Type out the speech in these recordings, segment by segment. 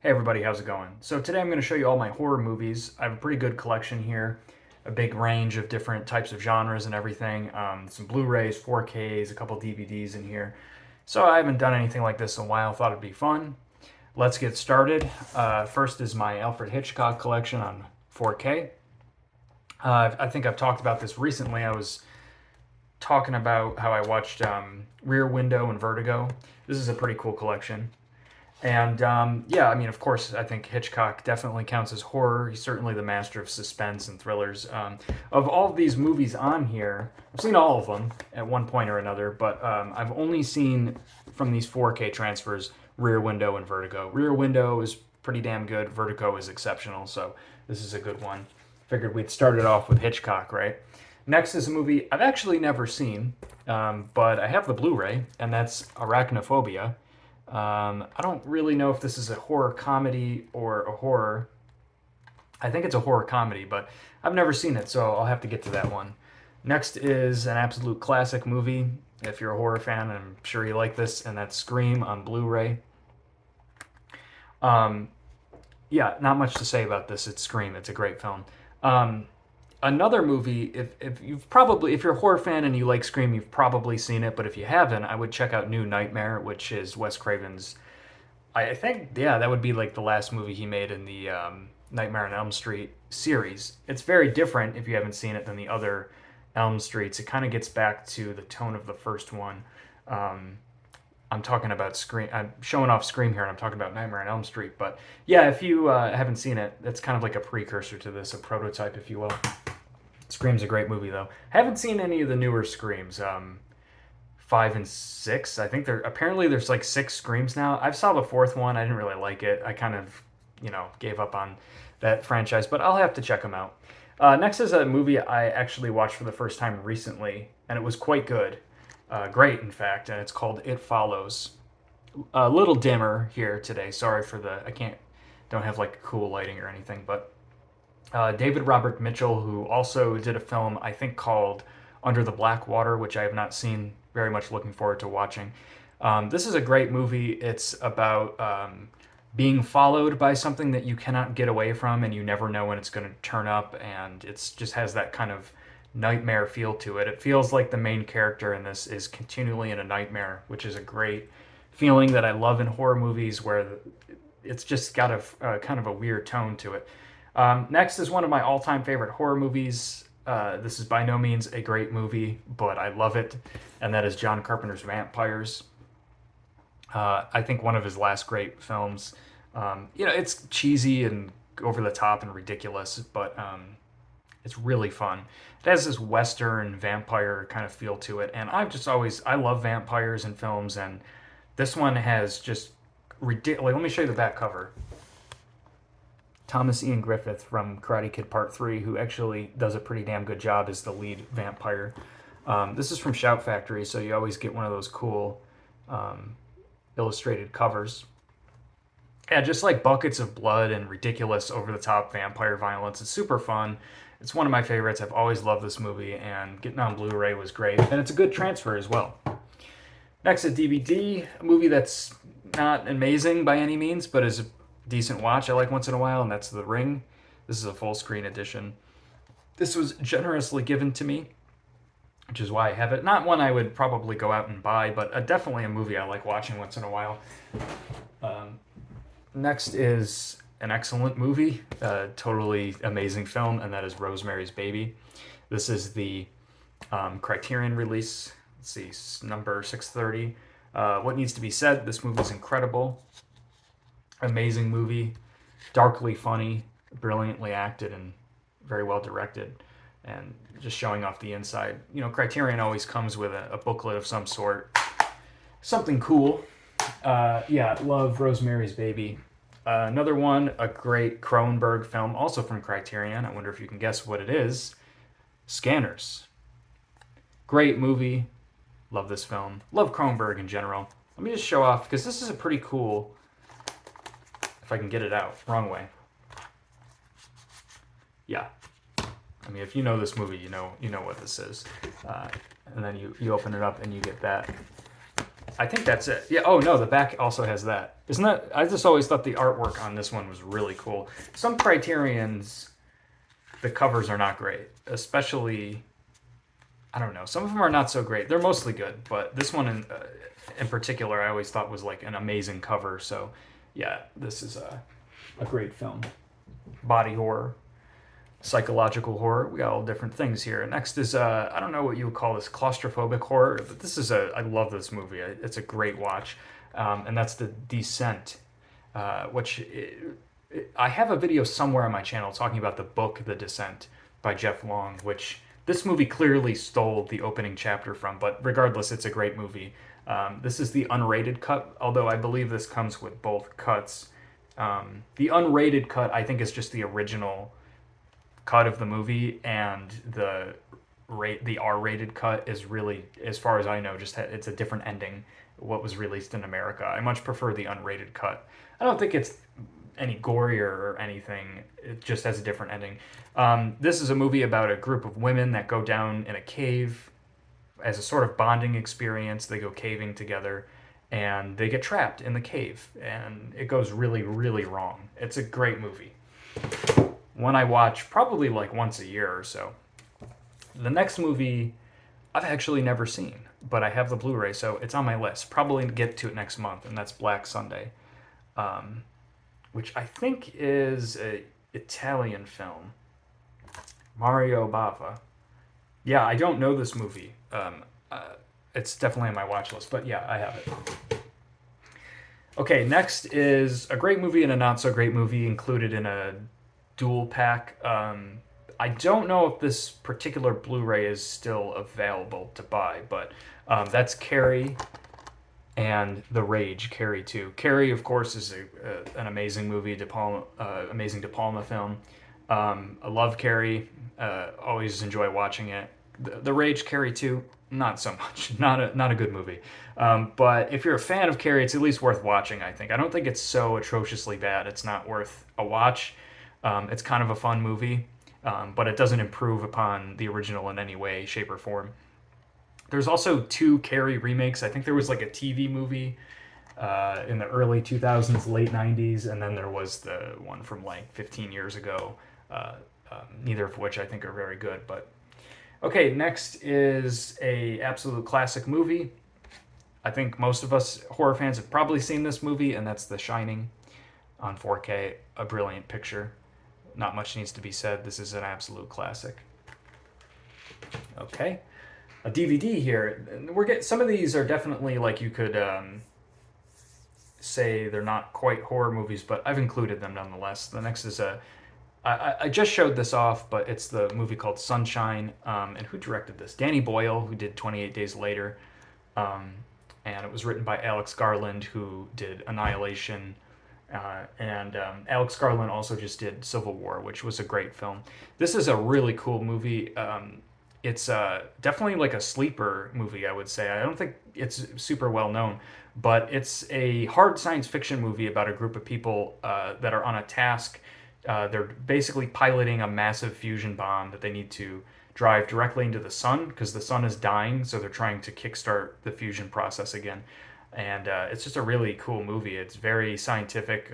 Hey everybody, how's it going? So today I'm going to show you all my horror movies. I have a pretty good collection here, a big range of different types of genres and everything. Some Blu-rays, 4Ks, a couple DVDs in here. So I haven't done anything like this in a while. Thought it'd be fun. Let's get started. First is my Alfred Hitchcock collection on 4K. I think I've talked about this recently. I was talking about how I watched Rear Window and Vertigo. This is a pretty cool collection. And yeah, I mean, of course, I think Hitchcock definitely counts as horror. He's certainly the master of suspense and thrillers. Of all of these movies on here, I've seen all of them at one point or another, but I've only seen from these 4K transfers Rear Window and Vertigo. Rear Window is pretty damn good. Vertigo is exceptional, so this is a good one. Figured we'd start it off with Hitchcock, right? Next is a movie I've actually never seen, but I have the Blu-ray, and that's Arachnophobia. I don't really know if this is a horror comedy or a horror. I think it's a horror comedy, but I've never seen it, so I'll have to get to that one. Next is an absolute classic movie. If you're a horror fan, I'm sure you like this, and that's Scream on Blu-ray. Um, yeah, not much to say about this. It's Scream. It's a great film. Um, Another movie, if you're a horror fan and you like Scream, you've probably seen it. But if you haven't, I would check out New Nightmare, which is Wes Craven's. I think, yeah, that would be like the last movie he made in the Nightmare on Elm Street series. It's very different if you haven't seen it than the other Elm Streets. It kind of gets back to the tone of the first one. Um, I'm talking about Scream. I'm showing off Scream here, and I'm talking about Nightmare on Elm Street. But yeah, if you haven't seen it, it's kind of like a precursor to this, a prototype, if you will. Scream's a great movie, though. Haven't seen any of the newer Screams. 5 and 6. I think there's like 6 Screams now. I saw the fourth one. I didn't really like it. I kind of, gave up on that franchise, but I'll have to check them out. Next is a movie I actually watched for the first time recently, and it was quite good. Great, in fact, and it's called It Follows. A little dimmer here today. Sorry for don't have like cool lighting or anything, but David Robert Mitchell, who also did a film I think called Under the Black Water, which I have not seen. Very much looking forward to watching. This is a great movie. It's about being followed by something that you cannot get away from, and you never know when it's going to turn up, and it's just has that kind of nightmare feel to it. It feels like the main character in this is continually in a nightmare, which is a great feeling that I love in horror movies, where it's just got a kind of a weird tone to it. Next is one of my all-time favorite horror movies. This is by no means a great movie, but I love it, and that is John Carpenter's Vampires. I think one of his last great films. It's cheesy and over the top and ridiculous, but it's really fun. It has this Western vampire kind of feel to it, and I love vampires in films, and this one has just ridiculous. Let me show you the back cover. Thomas Ian Griffith from Karate Kid Part 3, who actually does a pretty damn good job as the lead vampire. This is from Shout Factory, so you always get one of those cool illustrated covers. Yeah, just like buckets of blood and ridiculous over-the-top vampire violence. It's super fun. It's one of my favorites. I've always loved this movie, and getting on Blu-ray was great. And it's a good transfer as well. Next, a DVD, a movie that's not amazing by any means, but is a decent watch I like once in a while, and that's The Ring. This is a full screen edition. This was generously given to me, which is why I have it. Not one I would probably go out and buy, but definitely a movie I like watching once in a while. Next is an excellent movie, a totally amazing film, and that is Rosemary's Baby. This is the Criterion release. Let's see, number 630. What needs to be said? This movie is incredible. Amazing movie, darkly funny, brilliantly acted, and very well directed, and just showing off the inside. Criterion always comes with a booklet of some sort, something cool. Yeah, love Rosemary's Baby. Another one, a great Cronenberg film, also from Criterion. I wonder if you can guess what it is. Scanners. Great movie. Love this film. Love Cronenberg in general. Let me just show off, because this is a pretty cool, if I can get it out. Wrong way. Yeah. I mean, if you know this movie, you know what this is. And then you open it up and you get that. I think that's it. Yeah. Oh no, the back also has that. Isn't that? I just always thought the artwork on this one was really cool. Some Criterion's, the covers are not great, especially. I don't know. Some of them are not so great. They're mostly good, but this one in particular, I always thought was like an amazing cover. So, yeah, this is a great film. Body horror, psychological horror. We got all different things here. Next is I don't know what you would call this, claustrophobic horror, but this is I love this movie. It's a great watch, and that's The Descent, which I have a video somewhere on my channel talking about the book The Descent by Jeff Long, which this movie clearly stole the opening chapter from. But regardless, it's a great movie. This is the unrated cut, although I believe this comes with both cuts. The unrated cut, I think, is just the original cut of the movie, and the R-rated cut is really, as far as I know, just it's a different ending. What was released in America, I much prefer the unrated cut. I don't think it's any gorier or anything. It just has a different ending. This is a movie about a group of women that go down in a cave as a sort of bonding experience. They go caving together, and they get trapped in the cave, and it goes really, really wrong. It's a great movie. One I watch probably like once a year or so. The next movie I've actually never seen, but I have the Blu-ray, so it's on my list. Probably get to it next month, and that's Black Sunday, which I think is an Italian film. Mario Bava. Yeah, I don't know this movie. It's definitely on my watch list, but yeah, I have it. Okay, next is a great movie and a not so great movie included in a dual pack. I don't know if this particular Blu-ray is still available to buy, but that's Carrie and The Rage, Carrie 2. Carrie, of course, is an amazing movie, amazing De Palma film. I love Carrie. Always enjoy watching it. The Rage, Carrie 2, not so much. Not a good movie. But if you're a fan of Carrie, it's at least worth watching, I think. I don't think it's so atrociously bad. It's not worth a watch. It's kind of a fun movie, but it doesn't improve upon the original in any way, shape, or form. There's also 2 Carrie remakes. I think there was like a TV movie in the early 2000s, late 90s, and then there was the one from like 15 years ago, neither of which I think are very good. But okay, next is a absolute classic movie. I think most of us horror fans have probably seen this movie, and that's The Shining on 4K, a brilliant picture. Not much needs to be said. This is an absolute classic. Okay, a DVD here. Some of these are definitely like you could say they're not quite horror movies, but I've included them nonetheless. The next is I just showed this off, but it's the movie called Sunshine. And who directed this? Danny Boyle, who did 28 Days Later. And it was written by Alex Garland, who did Annihilation. And Alex Garland also just did Civil War, which was a great film. This is a really cool movie. It's definitely like a sleeper movie, I would say. I don't think it's super well known, but it's a hard science fiction movie about a group of people that are on a task. They're basically piloting a massive fusion bomb that they need to drive directly into the sun because the sun is dying, so they're trying to kickstart the fusion process again. And it's just a really cool movie. It's very scientific,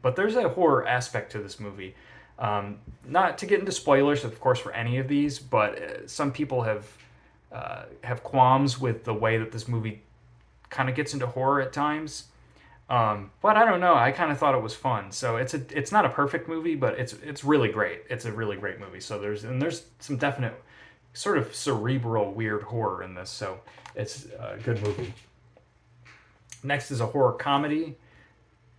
but there's a horror aspect to this movie. Not to get into spoilers, of course, for any of these, but some people have qualms with the way that this movie kind of gets into horror at times. But I don't know. I kind of thought it was fun. So it's not a perfect movie, but it's really great. It's a really great movie. So there's some definite sort of cerebral weird horror in this. So it's a good movie. Next is a horror comedy,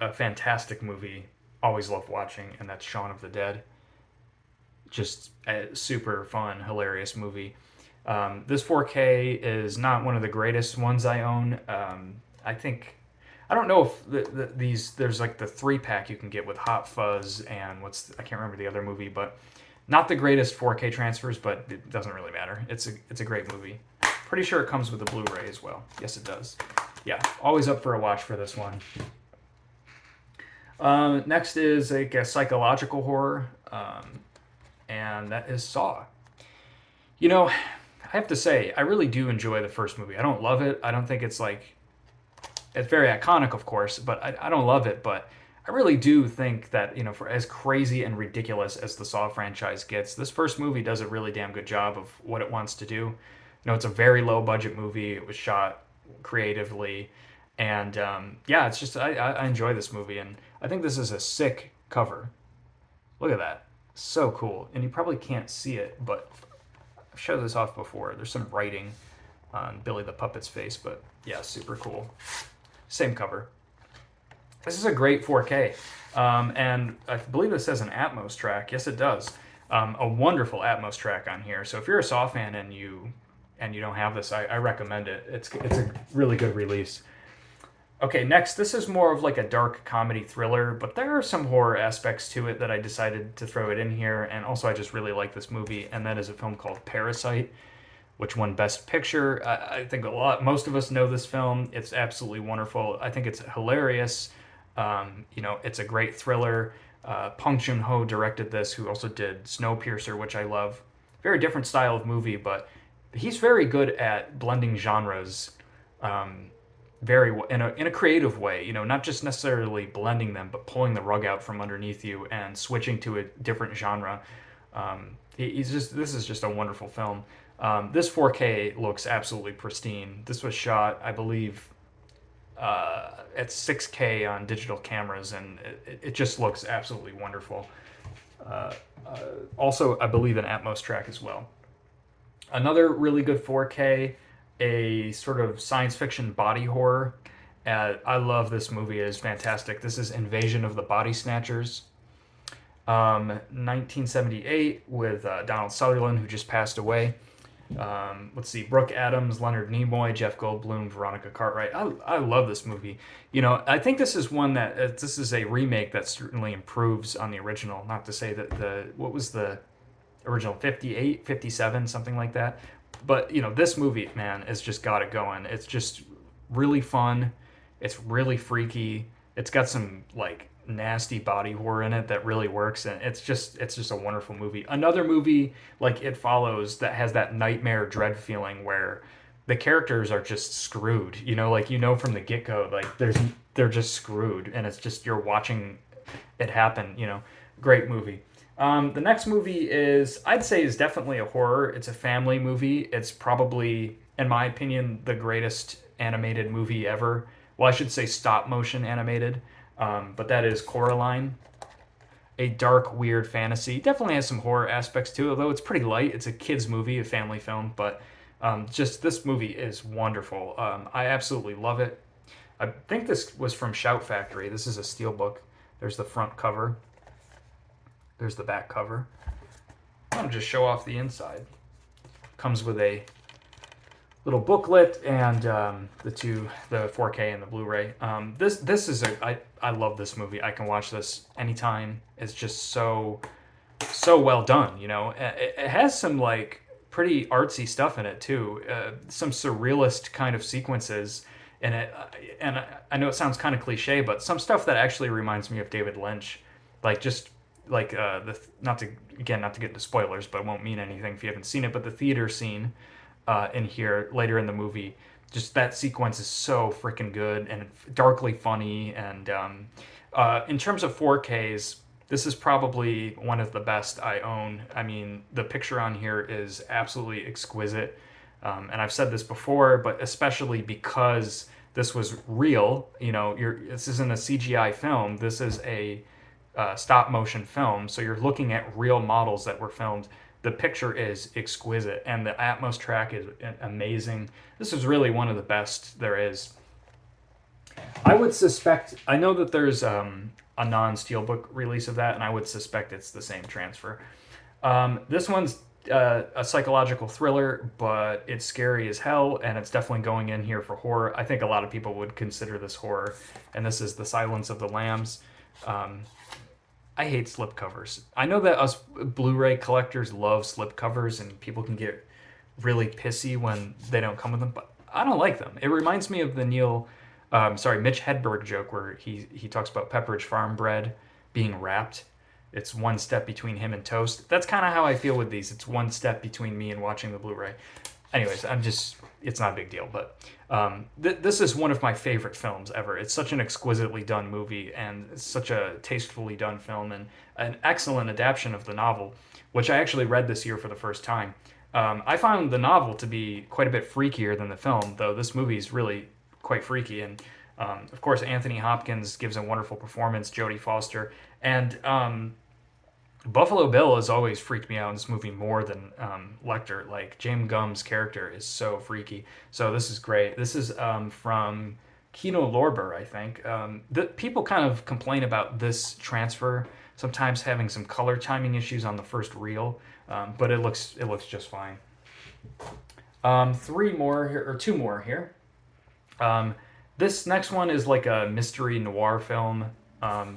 a fantastic movie. Always love watching, and that's Shaun of the Dead. Just a super fun, hilarious movie. This 4K is not one of the greatest ones I own. I don't know if there's like the 3-pack you can get with Hot Fuzz and I can't remember the other movie, but not the greatest 4K transfers, but it doesn't really matter. It's a great movie. Pretty sure it comes with a Blu-ray as well. Yes, it does. Yeah, always up for a watch for this one. Next is like a psychological horror, and that is Saw. You know, I have to say, I really do enjoy the first movie. I don't love it. I don't think it's like it's very iconic, of course, but I don't love it. But I really do think that, for as crazy and ridiculous as the Saw franchise gets, this first movie does a really damn good job of what it wants to do. It's a very low budget movie. It was shot creatively, and yeah, it's just I enjoy this movie, and I think this is a sick cover. Look at that, so cool. And you probably can't see it, but I've showed this off before. There's some writing on Billy the Puppet's face, but yeah, super cool. Same cover. This is a great 4K, and I believe it says an Atmos track. Yes, it does. A wonderful Atmos track on here. So if you're a Saw fan and you don't have this, I recommend it. It's a really good release. Okay, next, this is more of like a dark comedy thriller, but there are some horror aspects to it that I decided to throw it in here, and also I just really like this movie, and that is a film called Parasite, which won Best Picture. I think most of us know this film. It's absolutely wonderful. I think it's hilarious. It's a great thriller. Pong Joon-ho directed this, who also did Snowpiercer, which I love. Very different style of movie, but he's very good at blending genres, in a creative way. Not just necessarily blending them, but pulling the rug out from underneath you and switching to a different genre. This is just a wonderful film. This 4K looks absolutely pristine. This was shot, I believe, at 6K on digital cameras, and it just looks absolutely wonderful. Also, I believe an Atmos track as well. Another really good 4K, a sort of science fiction body horror. I love this movie. It is fantastic. This is Invasion of the Body Snatchers. 1978 with Donald Sutherland, who just passed away. Let's see, Brooke Adams, Leonard Nimoy, Jeff Goldblum, Veronica Cartwright. I love this movie. I think this is one that this is a remake that certainly improves on the original. Not to say that what was the original, 58, 57, something like that. But this movie, man, has just got it going. It's just really fun. It's really freaky. It's got some like nasty body horror in it that really works, and it's just a wonderful movie. Another movie like It Follows that has that nightmare dread feeling where the characters are just screwed, from the get-go, like they're just screwed, and it's just you're watching it happen. Great movie. The next movie I'd say is definitely a horror. It's a family movie. It's probably, in my opinion, the greatest animated movie ever. Well, I should say stop motion animated. But that is Coraline, a dark, weird fantasy. Definitely has some horror aspects to it, although it's pretty light. It's a kid's movie, a family film, but just this movie is wonderful. I absolutely love it. I think this was from Shout Factory. This is a steelbook. There's the front cover. There's the back cover. I'm going to just show off the inside. Comes with a little booklet and the 4K and the Blu-ray. This is I love this movie. I can watch this anytime. It's just so well done. It has some like pretty artsy stuff in it too. Some surrealist kind of sequences in it, and I know it sounds kind of cliche, but some stuff that actually reminds me of David Lynch, like just like not to get into spoilers, but it won't mean anything if you haven't seen it. But the theater scene in here later in the movie, just that sequence is so freaking good and darkly funny. And in terms of 4Ks, this is probably one of the best I own. I mean, the picture on here is absolutely exquisite. And I've said this before, but especially because this was real, this isn't a CGI film. This is a stop motion film. So you're looking at real models that were filmed. The picture is exquisite, and the Atmos track is amazing. This is really one of the best there is. I would suspect, I know that there's a non-steelbook release of that, and I would suspect it's the same transfer. This one's a psychological thriller, but it's scary as hell, and it's definitely going in here for horror. I think a lot of people would consider this horror, and this is The Silence of the Lambs. I hate slipcovers. I know that us Blu-ray collectors love slipcovers, and people can get really pissy when they don't come with them, but I don't like them. It reminds me of the Mitch Hedberg joke where he talks about Pepperidge Farm bread being wrapped. It's one step between him and toast. That's kind of how I feel with these. It's one step between me and watching the Blu-ray. Anyways, it's not a big deal, but this is one of my favorite films ever. It's such an exquisitely done movie, and it's such a tastefully done film, and an excellent adaptation of the novel, which I actually read this year for the first time. I found the novel to be quite a bit freakier than the film, though this movie is really quite freaky. And of course, Anthony Hopkins gives a wonderful performance, Jodie Foster, and Buffalo Bill has always freaked me out in this movie more than Lecter. Like James Gunn's character is so freaky. So this is great. This is from Kino Lorber, I think. The people kind of complain about this transfer sometimes having some color timing issues on the first reel, but it looks just fine. Three more here, or two more here. This next one is like a mystery noir film,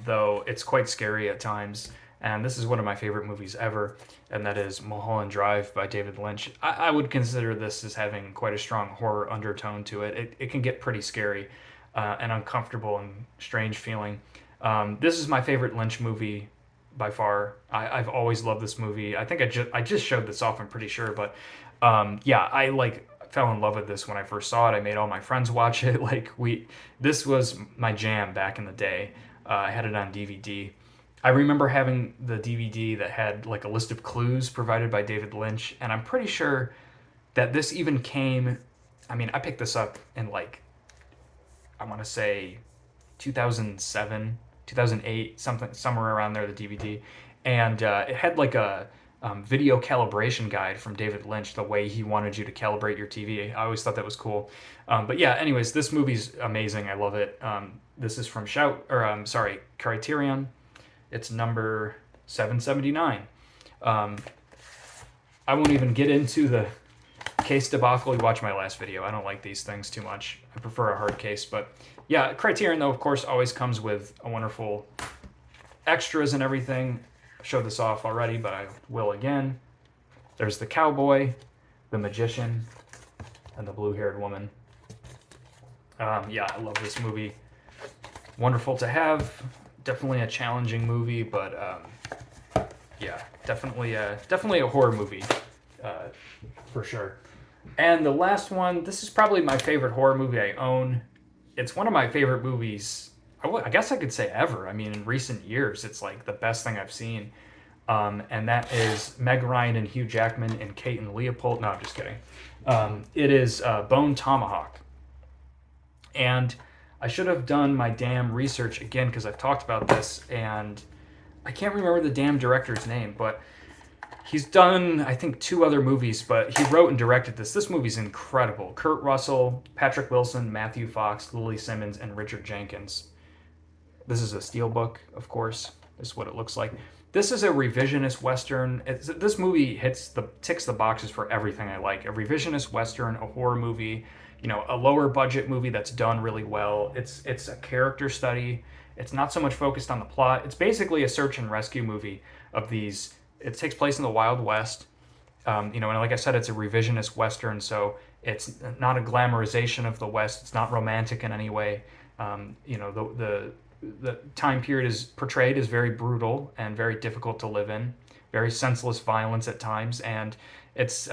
though it's quite scary at times. And this is one of my favorite movies ever, and that is Mulholland Drive by David Lynch. I would consider this as having quite a strong horror undertone to it. It can get pretty scary and uncomfortable and strange feeling. This is my favorite Lynch movie by far. I've always loved this movie. I think I just showed this off, I'm pretty sure, but yeah, I like fell in love with this when I first saw it. I made all my friends watch it. This was my jam back in the day. I had it on DVD. I remember having the DVD that had like a list of clues provided by David Lynch, and I'm pretty sure that this even came. I mean, I picked this up in like, I want to say 2007, 2008, something somewhere around there, the DVD, and it had like a video calibration guide from David Lynch, the way he wanted you to calibrate your TV. I always thought that was cool. But yeah, anyways, this movie's amazing. I love it. This is from Criterion. It's number 779. I won't even get into the case debacle. You watch my last video. I don't like these things too much. I prefer a hard case. But yeah, Criterion, though, of course, always comes with a wonderful extras and everything. I showed this off already, but I will again. There's the cowboy, the magician, and the blue-haired woman. Yeah, I love this movie. Wonderful to have. Definitely a challenging movie, but yeah, definitely a horror movie for sure. And the last one, this is probably my favorite horror movie I own. It's one of my favorite movies, I guess I could say ever. I mean, in recent years, it's like the best thing I've seen. And that is Meg Ryan and Hugh Jackman and Kate and Leopold. No, I'm just kidding. It is Bone Tomahawk. And I should have done my damn research again because I've talked about this and I can't remember the damn director's name, but he's done, I think, 2 other movies, but he wrote and directed this. This movie's incredible. Kurt Russell, Patrick Wilson, Matthew Fox, Lily Simmons, and Richard Jenkins. This is a steelbook, of course. This is what it looks like. This is a revisionist Western. This movie ticks the boxes for everything I like. A revisionist Western, a horror movie, a lower budget movie that's done really well. It's a character study. It's not so much focused on the plot. It's basically a search and rescue movie of these. It takes place in the Wild West. And like I said, it's a revisionist Western, so it's not a glamorization of the West. It's not romantic in any way. The time period is portrayed as very brutal and very difficult to live in. Very senseless violence at times, and it's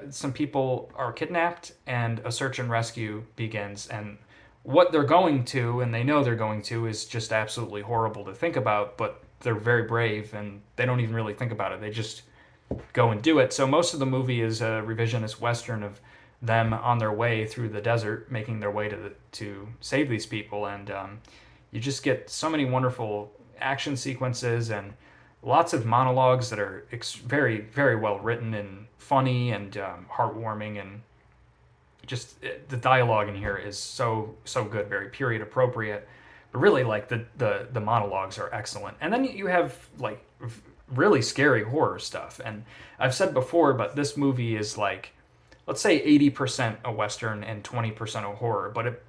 some people are kidnapped and a search and rescue begins, and what they're going to, and they know they're going to, is just absolutely horrible to think about, but they're very brave and they don't even really think about it. They just go and do it. So most of the movie is a revisionist Western of them on their way through the desert, making their way to save these people, and you just get so many wonderful action sequences and lots of monologues that are very, very well written and funny and heartwarming, and just the dialogue in here is so good, very period appropriate. But really, like the monologues are excellent. And then you have like really scary horror stuff. And I've said before, but this movie is like, let's say 80% a Western and 20% a horror, but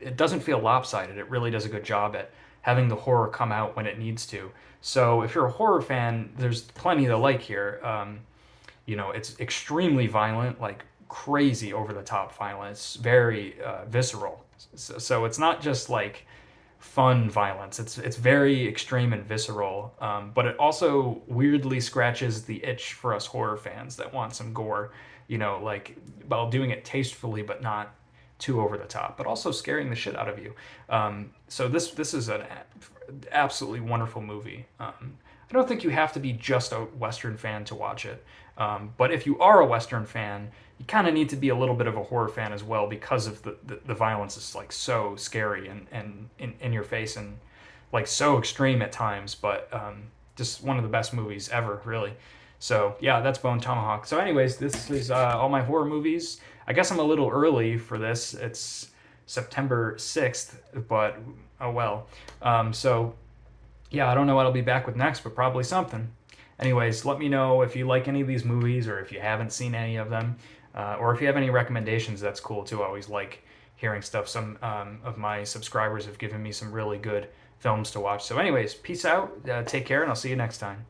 it doesn't feel lopsided. It really does a good job at having the horror come out when it needs to. So if you're a horror fan, there's plenty to like here. It's extremely violent, like crazy over the top violence, very visceral. So it's not just like fun violence. It's very extreme and visceral, but it also weirdly scratches the itch for us horror fans that want some gore. Like while doing it tastefully, but not too over the top, but also scaring the shit out of you. So this is an absolutely wonderful movie. I don't think you have to be just a Western fan to watch it, but if you are a Western fan, you kind of need to be a little bit of a horror fan as well because of the violence is like so scary and in your face and like so extreme at times, but just one of the best movies ever, really. So yeah, that's Bone Tomahawk. So anyways, this is all my horror movies. I guess I'm a little early for this. It's September 6th, but oh well. So yeah, I don't know what I'll be back with next, but probably something. Anyways, let me know if you like any of these movies or if you haven't seen any of them, or if you have any recommendations. That's cool too. I always like hearing stuff. Some of my subscribers have given me some really good films to watch. So, anyways, peace out. Take care, and I'll see you next time.